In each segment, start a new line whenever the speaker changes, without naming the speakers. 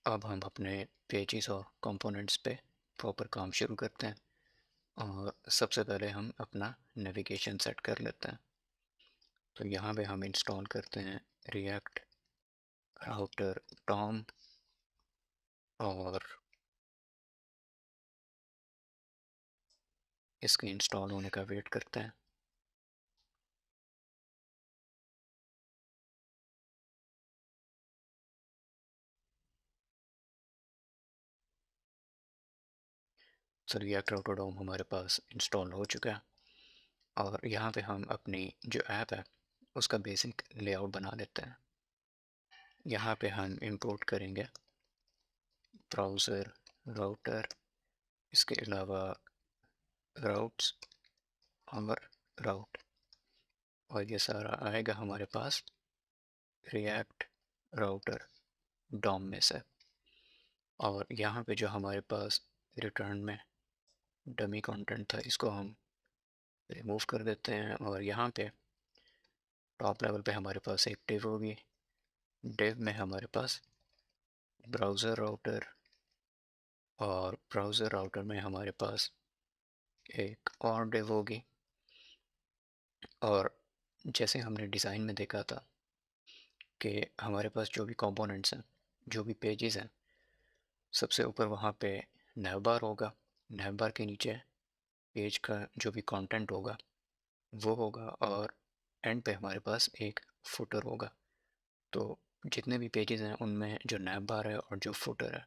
अब हम अपने पेजेस और कंपोनेंट्स पे प्रॉपर काम शुरू करते हैं। और सबसे पहले हम अपना नेविगेशन सेट कर लेते हैं। तो यहाँ पे हम इंस्टॉल करते हैं रिएक्ट राउटर टॉम, और इसके इंस्टॉल होने का वेट करते हैं। तो रिएक्ट राउटर टॉम हमारे पास इंस्टॉल हो चुका है। और यहाँ पे हम अपनी जो ऐप है उसका बेसिक लेआउट बना लेते हैं। यहाँ पे हम इंपोर्ट करेंगे ब्राउज़र राउटर, इसके अलावा राउट्स और राउट, और ये सारा आएगा हमारे पास रिएक्ट राउटर डॉम में से। और यहाँ पे जो हमारे पास रिटर्न में डमी कंटेंट था, इसको हम रिमूव कर देते हैं। और यहाँ पे टॉप लेवल पे हमारे पास एक डिव होगी। डिव में हमारे पास ब्राउज़र राउटर, और ब्राउज़र राउटर में हमारे पास एक और डिव होगी। और जैसे हमने डिज़ाइन में देखा था कि हमारे पास जो भी कंपोनेंट्स हैं, जो भी पेजेस हैं, सबसे ऊपर वहाँ पे नैवबार होगा। नैवबार के नीचे पेज का जो भी कंटेंट होगा वो होगा, और एंड पे हमारे पास एक फुटर होगा। तो जितने भी पेजेस हैं उनमें जो नैव बार है और जो फुटर है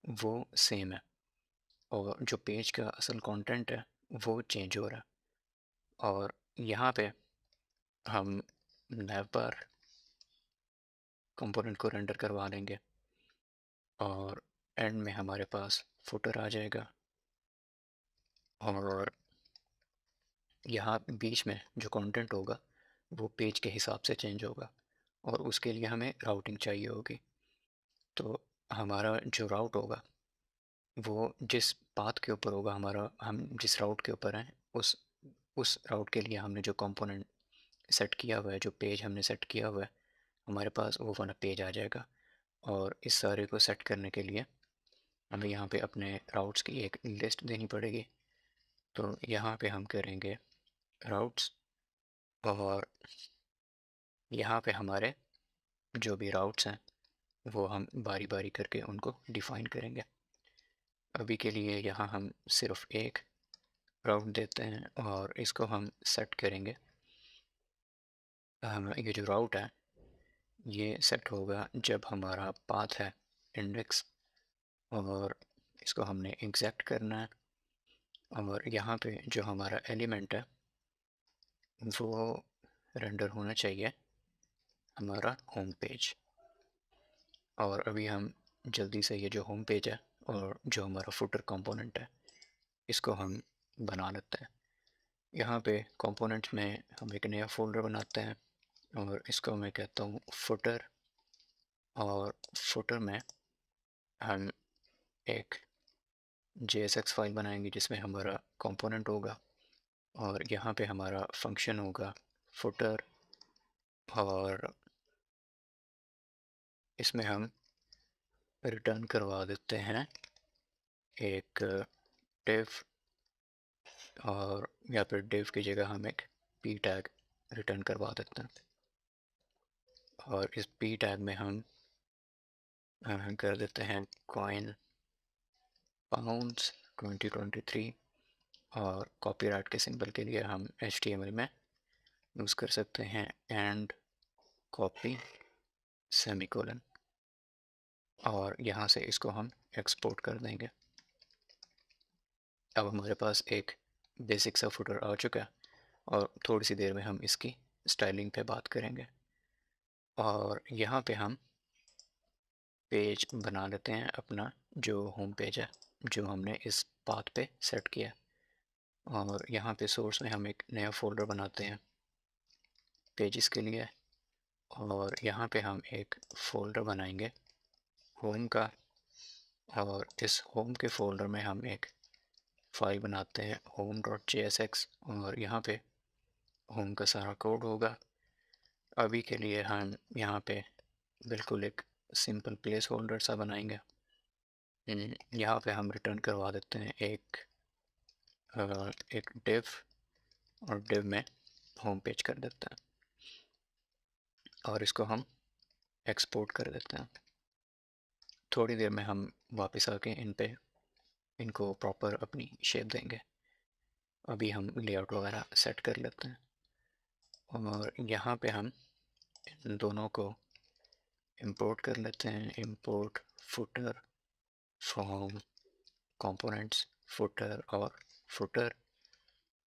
वो सेम है, और जो पेज का असल कंटेंट है वो चेंज हो रहा है। और यहाँ पे हम नैव बार कंपोनेंट को रेंडर करवा लेंगे, और एंड में हमारे पास फुटर आ जाएगा। और यहाँ बीच में जो कंटेंट होगा वो पेज के हिसाब से चेंज होगा, और उसके लिए हमें राउटिंग चाहिए होगी। तो हमारा जो राउट होगा वो जिस पाथ के ऊपर होगा, हमारा हम जिस राउट के ऊपर हैं उस राउट के लिए हमने जो कंपोनेंट सेट किया हुआ है, जो पेज हमने सेट किया हुआ है, हमारे पास वो वाला पेज आ जाएगा। और इस सारे को सेट करने के लिए हमें यहाँ पे अपने राउट्स की एक लिस्ट देनी पड़ेगी। तो यहाँ पे हम करेंगे राउट्स, और यहाँ पे हमारे जो भी राउट्स हैं वो हम बारी बारी करके उनको डिफ़ाइन करेंगे। अभी के लिए यहाँ हम सिर्फ एक राउट देते हैं, और इसको हम सेट करेंगे। हम ये जो राउट है ये सेट होगा जब हमारा पाथ है इंडेक्स, और इसको हमने एग्जैक्ट करना है। और यहाँ पे जो हमारा एलिमेंट है वो रेंडर होना चाहिए हमारा होम पेज। और अभी हम जल्दी से ये जो होम पेज है और जो हमारा फुटर कंपोनेंट है इसको हम बना लेते हैं। यहाँ पे कंपोनेंट्स में हम एक नया फोल्डर बनाते हैं, और इसको मैं कहता हूँ फुटर। और फुटर में हम एक JSX फाइल बनाएंगे जिसमें हमारा कंपोनेंट होगा, और यहाँ पे हमारा फंक्शन होगा फुटर। और इसमें हम रिटर्न करवा देते हैं एक div, और यहाँ पर div की जगह हम एक p टैग रिटर्न करवा देते हैं। और इस p टैग में हम कर देते हैं कॉइन पाउंड्स 2023, और कॉपीराइट के सिंबल के लिए हम HTML में यूज़ कर सकते हैं एंड कॉपी सेमीकोलन। और यहाँ से इसको हम एक्सपोर्ट कर देंगे। अब हमारे पास एक बेसिक सा फुटर आ चुका है, और थोड़ी सी देर में हम इसकी स्टाइलिंग पे बात करेंगे। और यहाँ पे हम पेज बना लेते हैं अपना, जो होम पेज है जो हमने इस पाथ पे सेट किया। और यहाँ पे सोर्स में हम एक नया फोल्डर बनाते हैं पेजेस के लिए, और यहाँ पे हम एक फ़ोल्डर बनाएंगे होम का। और इस होम के फोल्डर में हम एक फ़ाइल बनाते हैं home.jsx, और यहाँ पे होम का सारा कोड होगा। अभी के लिए हम यहाँ पे बिल्कुल एक सिंपल प्लेस होल्डर सा बनाएंगे। यहाँ पे हम रिटर्न करवा देते हैं एक डिव, और डिव में होम पेज कर देते हैं और इसको हम एक्सपोर्ट कर देते हैं। थोड़ी देर में हम वापस आके इनको प्रॉपर अपनी शेप देंगे। अभी हम लेआउट वगैरह सेट कर लेते हैं और यहाँ पे हम इन दोनों को इंपोर्ट कर लेते हैं। Import footer from components footer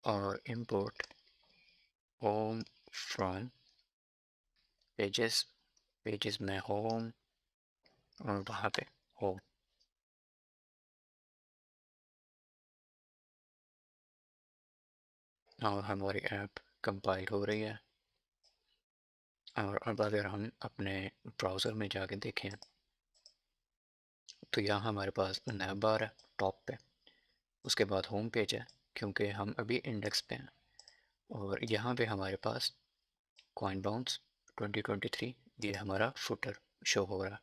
और import home from pages, pages में होम और वहाँ पे होम। और हमारी ऐप कंपाइल हो रही है। और अब अगर हम अपने ब्राउज़र में जाके देखें तो यहाँ हमारे पास नैब बार है टॉप पे, उसके बाद होम पेज है क्योंकि हम अभी इंडेक्स पे हैं, और यहाँ पे हमारे पास कॉइन बाउंस 2023 ये हमारा फुटर शो हो रहा है।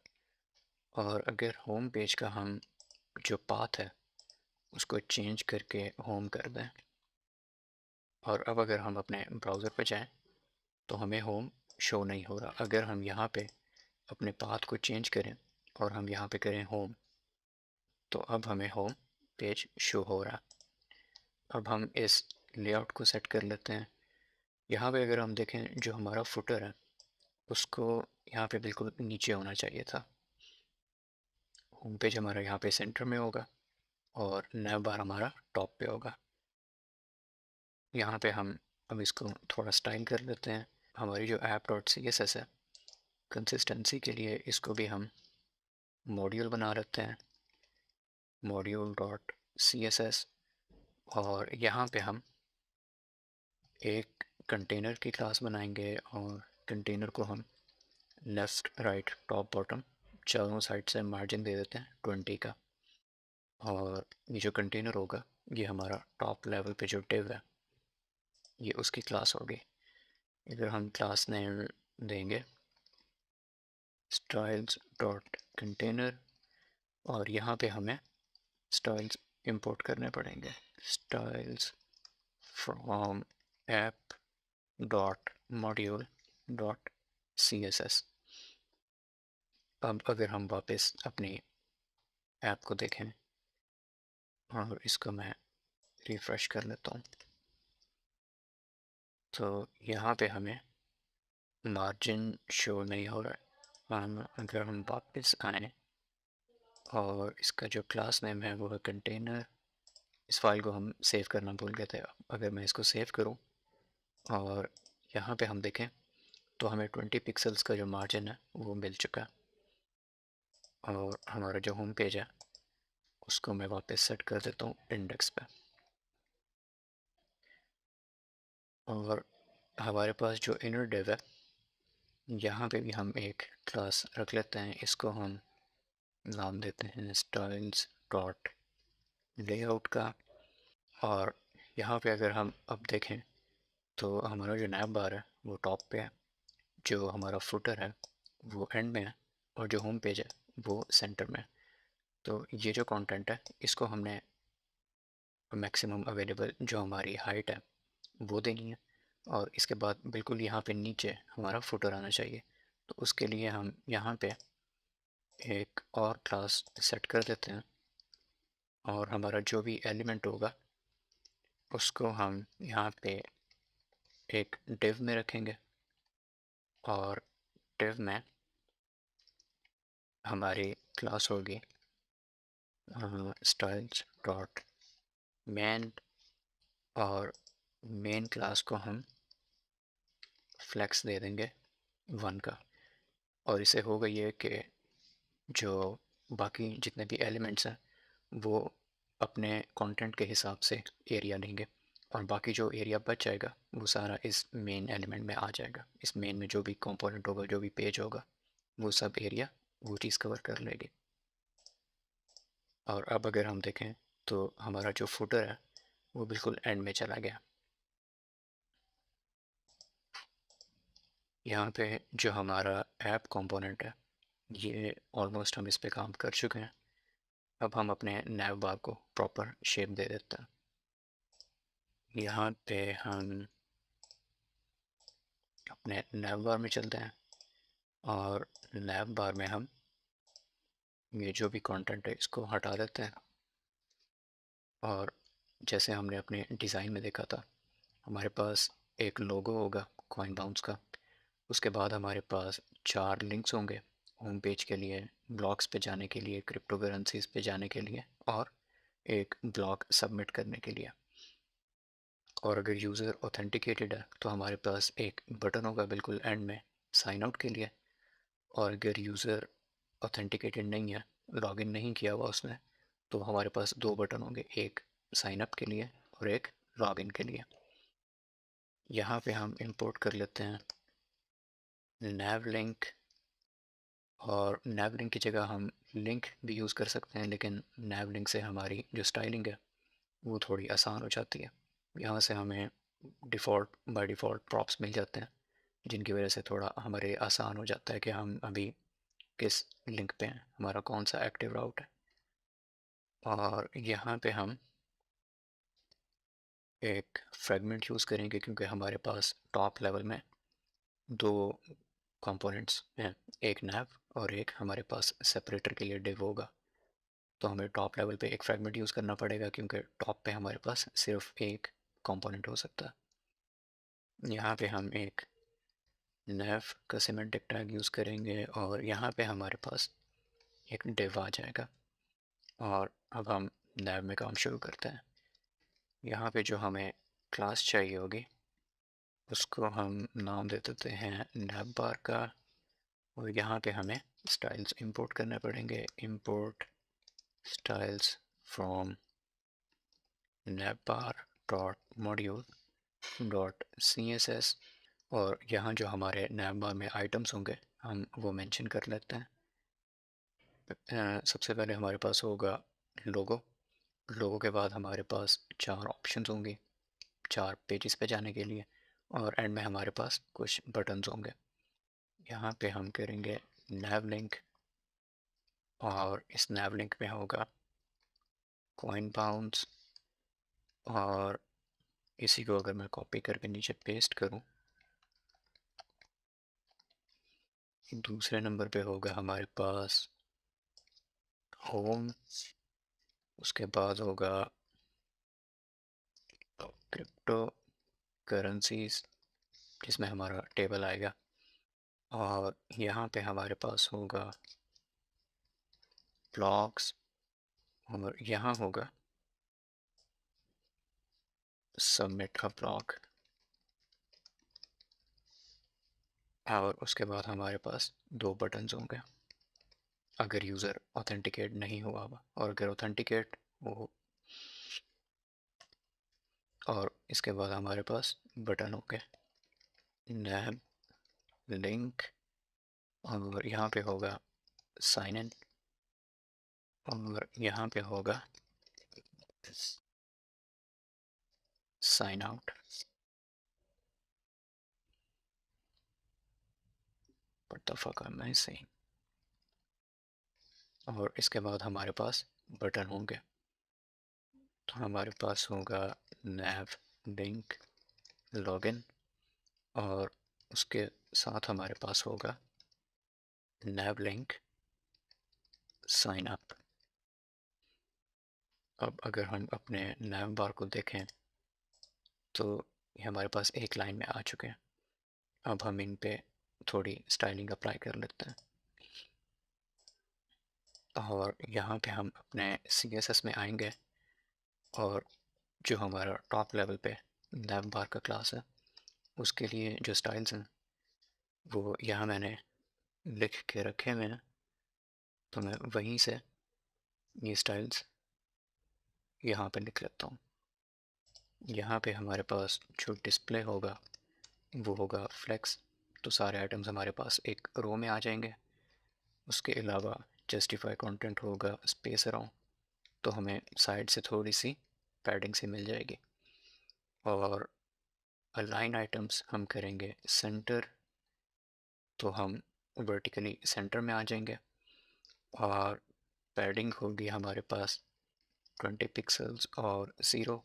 और अगर होम पेज का हम जो पाथ है उसको चेंज करके होम कर दें, और अब अगर हम अपने ब्राउज़र पे जाएं तो हमें होम शो नहीं हो रहा। अगर हम यहाँ पे अपने पाथ को चेंज करें और हम यहाँ पे करें होम, तो अब हमें होम पेज शो हो रहा। अब हम इस लेआउट को सेट कर लेते हैं। यहाँ पे अगर हम देखें जो हमारा फुटर है उसको यहाँ पे बिल्कुल नीचे होना चाहिए था। होम पेज हमारा यहाँ पे सेंटर में होगा और नैव बार हमारा टॉप पे होगा। यहाँ पे हम अब इसको थोड़ा स्टाइल कर लेते हैं। हमारी जो app dot C S S है, कंसिस्टेंसी के लिए इसको भी हम मॉड्यूल बना लेते हैं, module dot C S S. और यहाँ पे हम एक कंटेनर की क्लास बनाएंगे और कंटेनर को हम लेफ़्ट राइट टॉप बॉटम चारों साइड से मार्जिन दे देते हैं 20 का। और ये जो कंटेनर होगा ये हमारा टॉप लेवल पे जो डिव है ये उसकी क्लास होगी। इधर हम क्लास नेम देंगे स्टाइल्स डॉट कंटेनर, और यहाँ पे हमें स्टाइल्स इंपोर्ट करने पड़ेंगे। Styles from app dot module dot C S S. अब अगर हम वापस अपनी ऐप को देखें और इसको मैं रिफ़्रेश कर लेता हूँ, तो यहाँ पे हमें मार्जिन शो नहीं हो रहा है। अगर हम वापस आएँ और इसका जो क्लास नेम है वो है कंटेनर, इस फाइल को हम सेव करना भूल गए थे। अगर मैं इसको सेव करूं और यहाँ पे हम देखें तो हमें 20 पिक्सल्स का जो मार्जिन है वो मिल चुका है। और हमारा जो होम पेज है उसको मैं वापस सेट कर देता हूँ इंडेक्स पे। और हमारे पास जो इनर डिव है यहाँ पे भी हम एक क्लास रख लेते हैं। इसको हम नाम देते हैं स्टाइल्स डॉट लेआउट का। और यहाँ पे अगर हम अब देखें तो हमारा जो नैब बार है वो टॉप पे है, जो हमारा फुटर है वो एंड में है, और जो होम पेज है वो सेंटर में है। तो ये जो कंटेंट है इसको हमने मैक्सिमम अवेलेबल जो हमारी हाइट है वो देनी है, और इसके बाद बिल्कुल यहाँ पे नीचे हमारा फुटर आना चाहिए। तो उसके लिए हम यहाँ पे एक और क्लास सेट कर देते हैं, और हमारा जो भी एलिमेंट होगा उसको हम यहाँ पे एक डिव में रखेंगे। और डिव में हमारी क्लास होगी स्टाइल्स डॉट मेन, और मेन क्लास को हम फ्लेक्स दे देंगे 1 का। और इससे होगा ये कि जो बाकी जितने भी एलिमेंट्स हैं वो अपने कंटेंट के हिसाब से एरिया लेंगे, और बाकी जो एरिया बच जाएगा वो सारा इस मेन एलिमेंट में आ जाएगा। इस मेन में जो भी कंपोनेंट होगा, जो भी पेज होगा, वो सब एरिया वो चीज़ कवर कर लेगी। और अब अगर हम देखें तो हमारा जो फुटर है वो बिल्कुल एंड में चला गया। यहाँ पे जो हमारा ऐप कंपोनेंट है ये ऑलमोस्ट हम इस पे काम कर चुके हैं। अब हम अपने नैव बार को प्रॉपर शेप दे देते हैं। यहाँ पे हम अपने नैव बार में चलते हैं और नैव बार में हम ये जो भी कंटेंट है इसको हटा देते हैं। और जैसे हमने अपने डिज़ाइन में देखा था, हमारे पास एक लोगो होगा कॉइन बाउंस का, उसके बाद हमारे पास 4 लिंक्स होंगे होम पेज के लिए, ब्लॉग्स पे जाने के लिए, क्रिप्टो करेंसीज पे जाने के लिए और एक ब्लॉग सबमिट करने के लिए। और अगर यूज़र ऑथेंटिकेटेड है तो हमारे पास एक बटन होगा बिल्कुल एंड में साइन आउट के लिए। और अगर यूज़र ऑथेंटिकेटेड नहीं है, लॉगिन नहीं किया हुआ उसने, तो हमारे पास 2 बटन होंगे, एक साइन अप के लिए और एक लॉगिन के लिए। यहाँ पे हम इंपोर्ट कर लेते हैं nav लिंक, और nav लिंक की जगह हम लिंक भी यूज़ कर सकते हैं, लेकिन nav लिंक से हमारी जो स्टाइलिंग है वो थोड़ी आसान हो जाती है। यहाँ से हमें बाय डिफ़ॉल्ट प्रॉप्स मिल जाते हैं, जिनकी वजह से थोड़ा हमारे आसान हो जाता है कि हम अभी किस लिंक पे हैं, हमारा कौन सा एक्टिव राउट है। और यहाँ पे हम एक फ्रेगमेंट यूज़ करेंगे क्योंकि हमारे पास टॉप लेवल में 2 कंपोनेंट्स हैं, एक नैव और एक हमारे पास सेपरेटर के लिए डिव होगा। तो हमें टॉप लेवल पे एक फ्रेगमेंट यूज़ करना पड़ेगा क्योंकि टॉप पे हमारे पास सिर्फ एक कंपोनेंट हो सकता है। यहाँ पे हम एक नैव का सिमेंटिक टैग यूज़ करेंगे और यहाँ पे हमारे पास एक डिव आ जाएगा। और अब हम नैव में काम शुरू करते हैं। यहाँ पे जो हमें क्लास चाहिए होगी उसको हम नाम दे देते हैं नैव बार का। और यहाँ पे हमें स्टाइल्स इंपोर्ट करने पड़ेंगे, import styles from navbar dot module dot css। और यहाँ जो हमारे navbar में आइटम्स होंगे हम वो मेंशन कर लेते हैं। सबसे पहले हमारे पास होगा लोगो। लोगो के बाद हमारे पास 4 ऑप्शंस होंगी 4 पेजेस पे जाने के लिए, और एंड में हमारे पास कुछ बटन्स होंगे। यहाँ पे हम करेंगे nav लिंक, और इस nav लिंक में होगा कॉइन बाउंस। और इसी को अगर मैं कॉपी करके नीचे पेस्ट करूँ, दूसरे नंबर पे होगा हमारे पास होम, उसके बाद होगा क्रिप्टो करेंसीज जिसमें हमारा टेबल आएगा, और यहाँ पे हमारे पास होगा ब्लॉग्स, और यहाँ होगा सबमिट अ ब्लॉग। और उसके बाद हमारे पास 2 बटन्स होंगे अगर यूज़र ऑथेंटिकेट नहीं हुआ हुआ, और अगर ऑथेंटिकेट हो, और इसके बाद हमारे पास बटन होंगे नैब लिंक, और यहाँ पे होगा साइन इन, और यहाँ पे होगा sign out. What the fuck am I saying? और इसके बाद हमारे पास बटन होंगे, तो हमारे पास होगा नैव लिंक लॉगिन, और उसके साथ हमारे पास होगा नैव लिंक साइन अप। अब अगर हम अपने नैव बार को देखें तो ये हमारे पास एक लाइन में आ चुके हैं। अब हम इन पे थोड़ी स्टाइलिंग अप्लाई कर लेते हैं, और यहाँ पे हम अपने CSS में आएंगे, और जो हमारा टॉप लेवल पे नैव बार का क्लास है उसके लिए जो स्टाइल्स हैं वो यहाँ मैंने लिख के रखे हुए हैं, तो मैं वहीं से ये स्टाइल्स यहाँ पे लिख लेता हूँ। यहाँ पे हमारे पास जो डिस्प्ले होगा वो होगा फ्लेक्स, तो सारे आइटम्स हमारे पास एक रो में आ जाएंगे। उसके अलावा जस्टिफाई कंटेंट होगा स्पेस अराउंड, तो हमें साइड से थोड़ी सी पैडिंग से मिल जाएगी। और अलाइन आइटम्स हम करेंगे सेंटर, तो हम वर्टिकली सेंटर में आ जाएंगे। और पैडिंग होगी हमारे पास 20 पिक्सल्स और 0,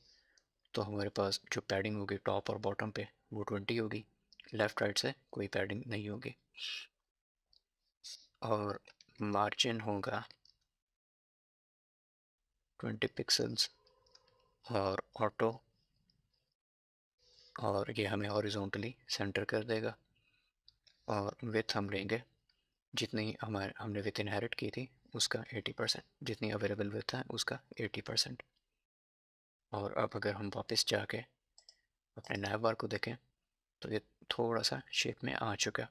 तो हमारे पास जो पैडिंग होगी टॉप और बॉटम पे वो 20 होगी, लेफ़्ट राइट से कोई पैडिंग नहीं होगी। और मार्जिन होगा 20 पिक्सल्स और ऑटो, और ये हमें हॉरिजॉन्टली सेंटर कर देगा। और विड्थ हम लेंगे जितनी हमने विड्थ इनहेरिट की थी उसका 80%, जितनी अवेलेबल विड्थ है उसका 80%। और अब अगर हम वापस जाके अपने नैव बार को देखें तो ये थोड़ा सा शेप में आ चुका है।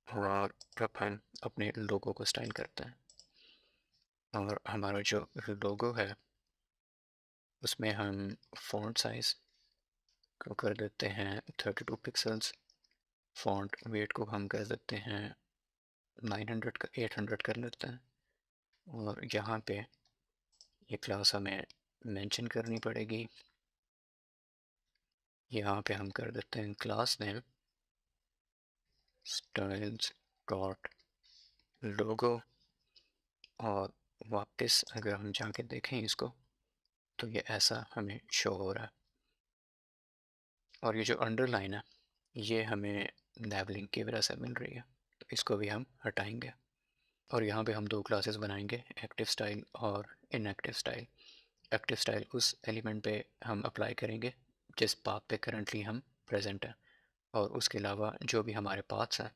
और अब हम अपने लोगो को स्टाइल करते हैं, और हमारा जो लोगो है उसमें हम फ़ॉन्ट साइज़ को कर देते हैं 32 पिक्सल्स, फ़ॉन्ट वेट को हम कर देते हैं 900 का 800 कर लेते हैं। और यहाँ पे ये क्लास हमें मेंशन करनी पड़ेगी। यहाँ पे हम कर देते हैं क्लास नेम स्टाइल्स डॉट लोगो, और वापस अगर हम जाके देखें इसको तो ये ऐसा हमें शो हो रहा है। और ये जो अंडरलाइन है ये हमें नैव लिंक की वजह से मिल रही है, तो इसको भी हम हटाएंगे। और यहाँ पे हम दो क्लासेस बनाएंगे, एक्टिव स्टाइल और इनएक्टिव स्टाइल। एक्टिव स्टाइल उस एलिमेंट पे हम अप्लाई करेंगे जिस पाथ पे करंटली हम प्रेजेंट हैं, और उसके अलावा जो भी हमारे पाथ्स हैं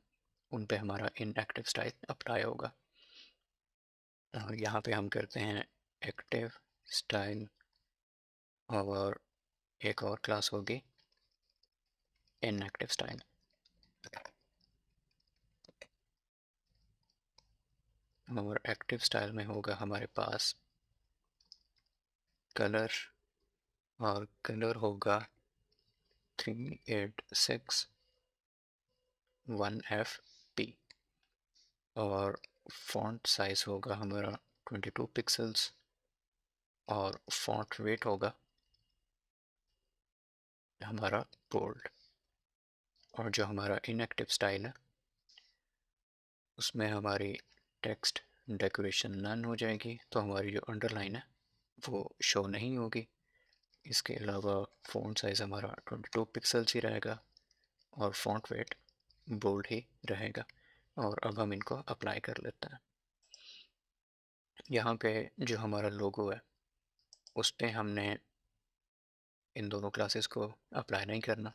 उन पे हमारा इनएक्टिव स्टाइल अप्लाई होगा। और यहाँ पे हम करते हैं एक्टिव स्टाइल, और एक और क्लास होगी इनएक्टिव स्टाइल। और एक्टिव स्टाइल में होगा हमारे पास कलर, और कलर होगा 3861FP। और फॉन्ट साइज होगा हमारा 22 पिक्सल्स, और फॉन्ट वेट होगा हमारा बोल्ड। और जो हमारा इनएक्टिव स्टाइल है उसमें हमारी टेक्स्ट डेकोरेशन नन हो जाएगी, तो हमारी जो अंडरलाइन है वो शो नहीं होगी। इसके अलावा फ़ॉन्ट साइज़ हमारा 22 पिक्सल्स ही रहेगा, और फॉन्ट वेट बोल्ड ही रहेगा। और अब हम इनको अप्लाई कर लेते हैं। यहाँ पे जो हमारा लोगो है उस पर हमने इन दोनों क्लासेस को अप्लाई नहीं करना,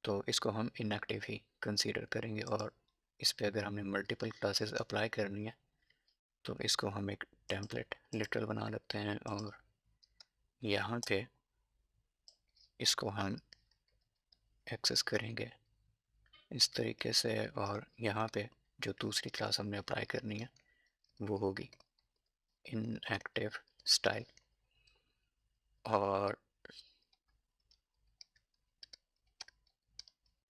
तो इसको हम इनएक्टिव ही कंसीडर करेंगे। और इस पे अगर हमने मल्टीपल क्लासेस अप्लाई करनी है तो इसको हम एक टेम्पलेट लिटरल बना लेते हैं, और यहाँ पे इसको हम एक्सेस करेंगे इस तरीके से। और यहाँ पे जो दूसरी क्लास हमने अप्लाई करनी है वो होगी इनएक्टिव स्टाइल। और